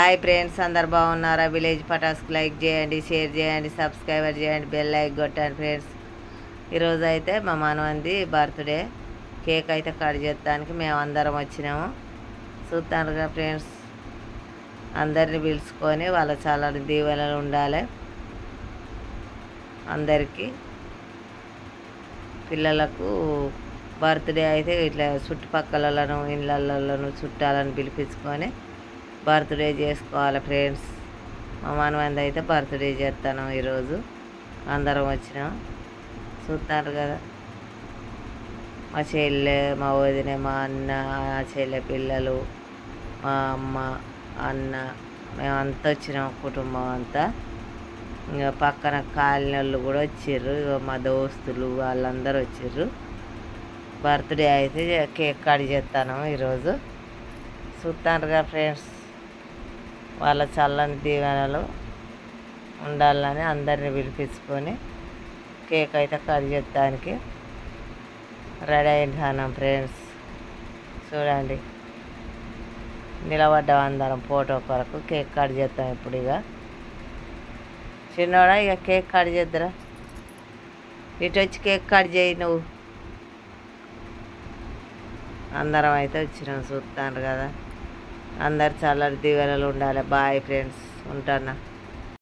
Hi friends, అందరు బాగున్నారా? Village పటాస్కి like చేయండి, షేర్ చేయండి, సబ్స్క్రైబర్ చేయండి, బెల్ లైక్ కొట్టండి ఫ్రెండ్స్. ఈరోజు అయితే మా మనవంది బర్త్డే. కేక్ అయితే కట్ చేస్తానికి మేము అందరం వచ్చినాము. చూస్తానుగా ఫ్రెండ్స్, అందరిని పిలుచుకొని వాళ్ళ చాలా దీవెనలు ఉండాలి. అందరికీ పిల్లలకు బర్త్డే అయితే ఇట్లా చుట్టుపక్కలను ఇళ్ళను చుట్టాలను పిలిపించుకొని బర్త్డే చేసుకోవాలి ఫ్రెండ్స్. మా మనవంది అయితే బర్త్డే చేస్తాను ఈరోజు. అందరం వచ్చినాం, చూస్తారు కదా. మా చెల్లె, మా వదిన, మా అన్న, ఆ చెల్లె పిల్లలు, మా అమ్మ, అన్న, మేమంతా వచ్చినాం, కుటుంబం అంతా. ఇంకా పక్కన కాలినోళ్ళు కూడా వచ్చిర్రు, మా దోస్తులు వాళ్ళందరూ వచ్చిర్రు. బర్త్డే అయితే కేక్ కట్ చేస్తాను ఈరోజు. చూస్తారుగా ఫ్రెండ్స్, వాళ్ళ చల్లని దీవెనలు ఉండాలని అందరిని పిలిపించుకొని కేక్ అయితే కట్ చేయడానికి రెడీ అయినాం ఫ్రెండ్స్. చూడండి, నిలబడ్డాం అందరం ఫోటో కొరకు. కేక్ కట్ చేస్తాం ఇప్పుడు. ఇక చిన్నోడా, ఇక కేక్ కట్ చేద్దురా. ఇటు వచ్చి కేక్ కట్ చేయి నువ్వు. అందరం అయితే వచ్చినాం, చూస్తాను కదా. అందరు చల్లటి దీవెనలు ఉండాలి. బాయ్ ఫ్రెండ్స్, ఉంటాను.